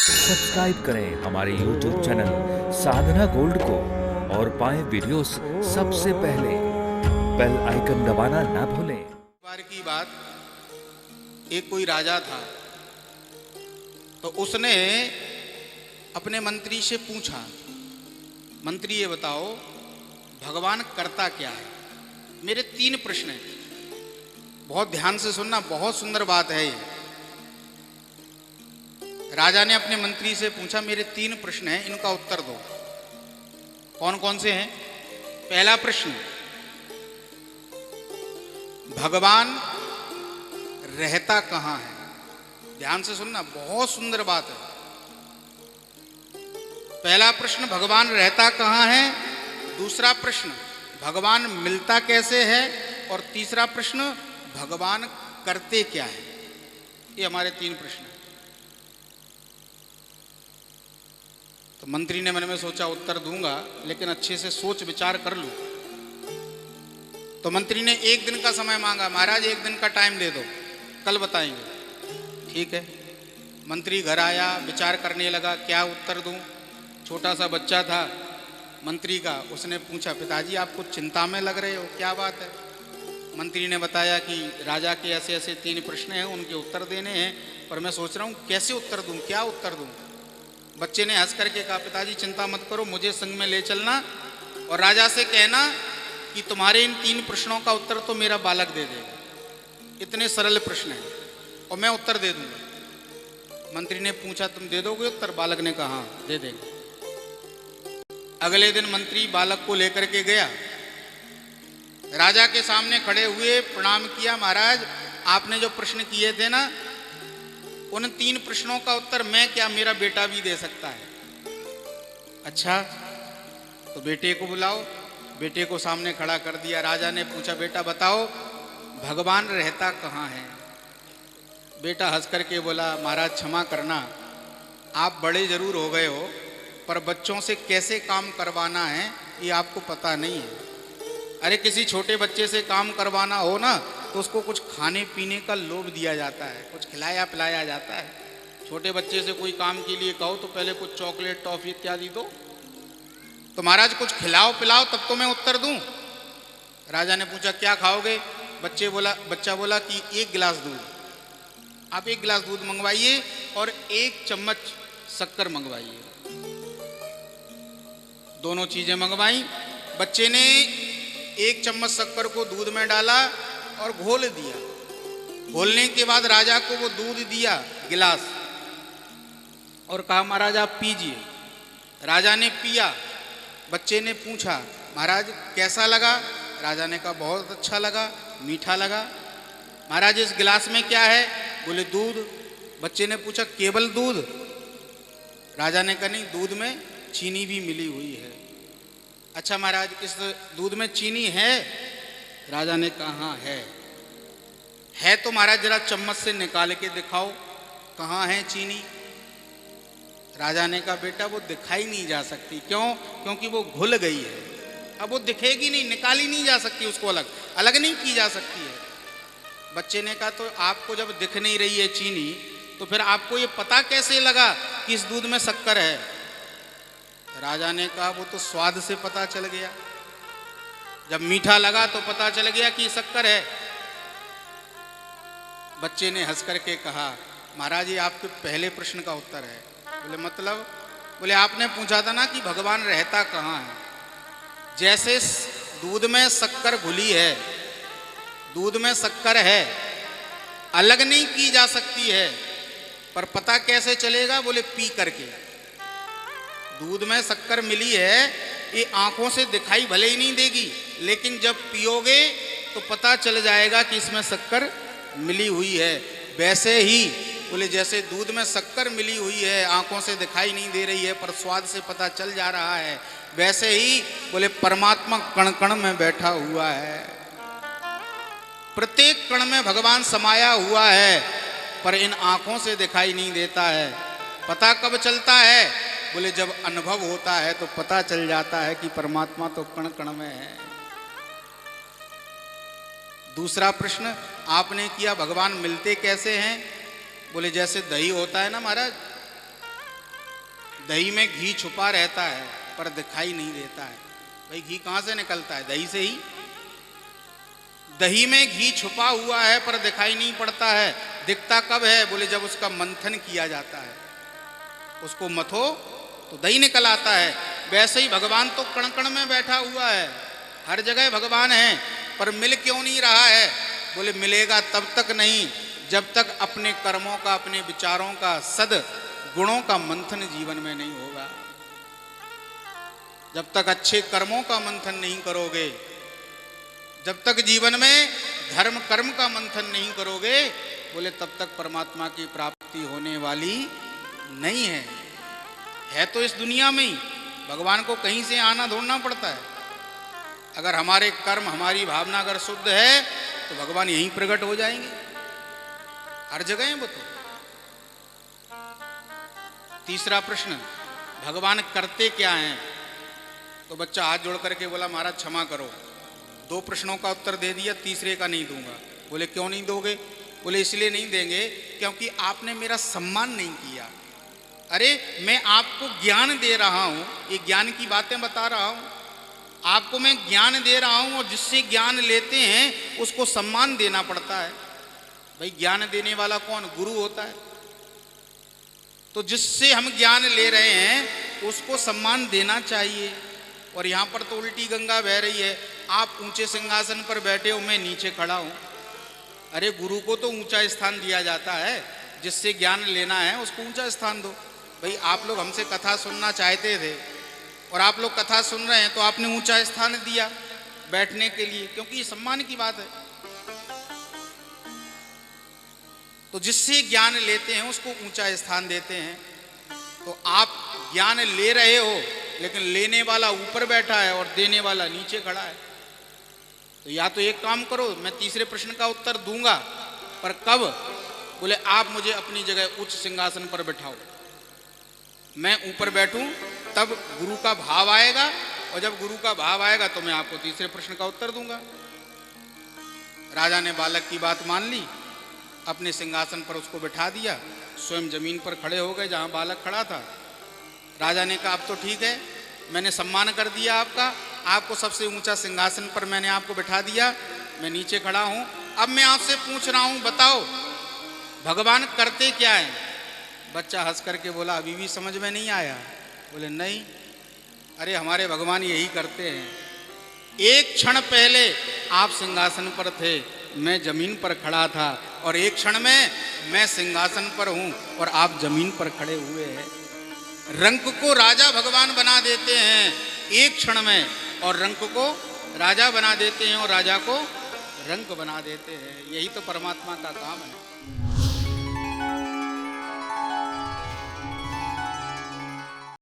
Subscribe करें हमारे YouTube channel साधना gold को और पाएं वीडियोस सबसे पहले। बेल आइकन दबाना ना भूलें। बार की बात, एक कोई राजा था, तो उसने अपने मंत्री से पूछा, मंत्री ये बताओ भगवान करता क्या है। मेरे 3 प्रश्न हैं, बहुत ध्यान से सुनना, बहुत सुंदर बात है ये। राजा ने अपने मंत्री से पूछा, मेरे 3 प्रश्न हैं, इनका उत्तर दो। कौन कौन से हैं? पहला प्रश्न, भगवान रहता कहां है? ध्यान से सुनना, बहुत सुंदर बात है। पहला प्रश्न, भगवान रहता कहां है। दूसरा प्रश्न, भगवान मिलता कैसे है। और तीसरा प्रश्न, भगवान करते क्या है। ये हमारे 3 प्रश्न हैं। तो मंत्री ने मन में सोचा उत्तर दूंगा, लेकिन अच्छे से सोच विचार कर लूं। तो मंत्री ने 1 दिन का समय मांगा, महाराज 1 दिन का टाइम दे दो, कल बताएंगे। ठीक है, मंत्री घर आया, विचार करने लगा क्या उत्तर दूं। छोटा सा बच्चा था मंत्री का, उसने पूछा, पिताजी आप कुछ चिंता में लग रहे हो, क्या बात है। मंत्री ने बताया कि राजा के ऐसे ऐसे 3 प्रश्न हैं, उनके उत्तर देने हैं, पर मैं सोच रहा हूँ कैसे उत्तर दूं, क्या उत्तर दूं। बच्चे ने हंस करके कहा, पिताजी चिंता मत करो, मुझे संग में ले चलना और राजा से कहना कि तुम्हारे इन 3 प्रश्नों का उत्तर तो मेरा बालक दे देगा। इतने सरल प्रश्न हैं और मैं उत्तर दे दूंगा। मंत्री ने पूछा, तुम दे दोगे उत्तर? बालक ने कहा हाँ दे देंगे। अगले दिन मंत्री बालक को लेकर के गया, राजा के सामने खड़े हुए प्रणाम किया, महाराज आपने जो प्रश्न किए थे ना, उन 3 प्रश्नों का उत्तर मैं क्या, मेरा बेटा भी दे सकता है। अच्छा, तो बेटे को बुलाओ। बेटे को सामने खड़ा कर दिया। राजा ने पूछा, बेटा बताओ भगवान रहता कहाँ है। बेटा हंस करके बोला, महाराज क्षमा करना, आप बड़े जरूर हो गए हो, पर बच्चों से कैसे काम करवाना है ये आपको पता नहीं है। अरे किसी छोटे बच्चे से काम करवाना हो ना, तो उसको कुछ खाने पीने का लोभ दिया जाता है, कुछ खिलाया पिलाया जाता है। छोटे बच्चे से कोई काम के लिए कहो तो पहले कुछ चॉकलेट टॉफी इत्यादि दो। तो महाराज कुछ खिलाओ पिलाओ तब तो मैं उत्तर दूं। राजा ने पूछा, क्या खाओगे? बच्चा बोला कि 1 गिलास दूध। आप 1 गिलास दूध मंगवाइए और 1 चम्मच शक्कर मंगवाइए। दोनों चीजें मंगवाई। बच्चे ने 1 चम्मच शक्कर को दूध में डाला और घोल दिया। घोलने के बाद राजा को वो दूध दिया गिलास और कहा, महाराज आप पीजिए। राजा ने पिया। बच्चे ने पूछा, महाराज कैसा लगा? राजा ने कहा, बहुत अच्छा लगा, मीठा लगा। महाराज इस गिलास में क्या है? बोले दूध। बच्चे ने पूछा, केवल दूध? राजा ने कहा, नहीं, दूध में चीनी भी मिली हुई है। अच्छा महाराज इस दूध में चीनी है? राजा ने कहा हाँ है तो महाराज जरा चम्मच से निकाल के दिखाओ, कहाँ है चीनी? राजा ने कहा, बेटा वो दिखाई नहीं जा सकती। क्यों? क्योंकि वो घुल गई है, अब वो दिखेगी नहीं, निकाली नहीं जा सकती, उसको अलग नहीं की जा सकती है। बच्चे ने कहा, तो आपको जब दिख नहीं रही है चीनी, तो फिर आपको ये पता कैसे लगा कि इस दूध में शक्कर है? राजा ने कहा, वो तो स्वाद से पता चल गया, जब मीठा लगा तो पता चल गया कि शक्कर है। बच्चे ने हंस करके कहा, महाराज ये आपके पहले प्रश्न का उत्तर है। बोले मतलब? बोले आपने पूछा था ना कि भगवान रहता कहाँ है। जैसे दूध में शक्कर घुली है, दूध में शक्कर है, अलग नहीं की जा सकती है, पर पता कैसे चलेगा? बोले पी करके। दूध में शक्कर मिली है, ये आंखों से दिखाई भले ही नहीं देगी, लेकिन जब पियोगे तो पता चल जाएगा कि इसमें शक्कर मिली हुई है। वैसे ही बोले जैसे दूध में शक्कर मिली हुई है, आंखों से दिखाई नहीं दे रही है, पर स्वाद से पता चल जा रहा है, वैसे ही बोले परमात्मा कण कण में बैठा हुआ है। प्रत्येक कण में भगवान समाया हुआ है, पर इन आंखों से दिखाई नहीं देता है। पता कब चलता है? बोले जब अनुभव होता है तो पता चल जाता है कि परमात्मा तो कण कण में है। दूसरा प्रश्न आपने किया, भगवान मिलते कैसे हैं? बोले जैसे दही होता है ना महाराज, दही में घी छुपा रहता है पर दिखाई नहीं देता है। भाई घी कहाँ से निकलता है? दही से ही। दही में घी छुपा हुआ है पर दिखाई नहीं पड़ता है। दिखता कब है? बोले जब उसका मंथन किया जाता है। उसको मथो तो दही निकल आता है। वैसे ही भगवान तो कण कण में बैठा हुआ है, हर जगह भगवान है, पर मिल क्यों नहीं रहा है? बोले मिलेगा तब तक नहीं जब तक अपने कर्मों का, अपने विचारों का, सद गुणों का मंथन जीवन में नहीं होगा। जब तक अच्छे कर्मों का मंथन नहीं करोगे, जब तक जीवन में धर्म कर्म का मंथन नहीं करोगे, बोले तब तक परमात्मा की प्राप्ति होने वाली नहीं है तो इस दुनिया में ही। भगवान को कहीं से आना ढूंढना पड़ता है। अगर हमारे कर्म, हमारी भावना अगर शुद्ध है तो भगवान यहीं प्रकट हो जाएंगे, हर जगह है वो तो। तीसरा प्रश्न, भगवान करते क्या हैं? तो बच्चा हाथ जोड़ करके बोला महाराज क्षमा करो, 2 प्रश्नों का उत्तर दे दिया, तीसरे का नहीं दूंगा। बोले क्यों नहीं दोगे? बोले इसलिए नहीं देंगे क्योंकि आपने मेरा सम्मान नहीं किया। अरे मैं आपको ज्ञान दे रहा हूं, ये ज्ञान की बातें बता रहा हूं, आपको मैं ज्ञान दे रहा हूं, और जिससे ज्ञान लेते हैं उसको सम्मान देना पड़ता है। भाई ज्ञान देने वाला कौन? गुरु होता है। तो जिससे हम ज्ञान ले रहे हैं उसको सम्मान देना चाहिए। और यहां पर तो उल्टी गंगा बह रही है। आप ऊंचे सिंहासन पर बैठे हो, मैं नीचे खड़ा हूं। अरे गुरु को तो ऊंचा स्थान दिया जाता है, जिससे ज्ञान लेना है उसको ऊंचा स्थान दो। भाई आप लोग हमसे कथा सुनना चाहते थे और आप लोग कथा सुन रहे हैं तो आपने ऊंचा स्थान दिया बैठने के लिए, क्योंकि ये सम्मान की बात है। तो जिससे ज्ञान लेते हैं उसको ऊंचा स्थान देते हैं। तो आप ज्ञान ले रहे हो लेकिन लेने वाला ऊपर बैठा है और देने वाला नीचे खड़ा है। तो या तो एक काम करो, मैं तीसरे प्रश्न का उत्तर दूंगा, पर कब? बोले आप मुझे अपनी जगह उच्च सिंहासन पर बैठाओ, मैं ऊपर बैठूं, तब गुरु का भाव आएगा, और जब गुरु का भाव आएगा तो मैं आपको तीसरे प्रश्न का उत्तर दूंगा। राजा ने बालक की बात मान ली, अपने सिंहासन पर उसको बैठा दिया, स्वयं जमीन पर खड़े हो गए जहां बालक खड़ा था। राजा ने कहा अब तो ठीक है, मैंने सम्मान कर दिया आपका, आपको सबसे ऊंचा सिंहासन पर मैंने आपको बैठा दिया, मैं नीचे खड़ा हूं। अब मैं आपसे पूछ रहा हूं, बताओ भगवान करते क्या है? बच्चा हंस करके बोला अभी भी समझ में नहीं आया। बोले नहीं, अरे हमारे भगवान यही करते हैं। एक क्षण पहले आप सिंहासन पर थे, मैं जमीन पर खड़ा था, और एक क्षण में मैं सिंहासन पर हूं और आप जमीन पर खड़े हुए हैं। रंक को राजा भगवान बना देते हैं एक क्षण में, और रंक को राजा बना देते हैं और राजा को रंक बना देते हैं। यही तो परमात्मा का काम है।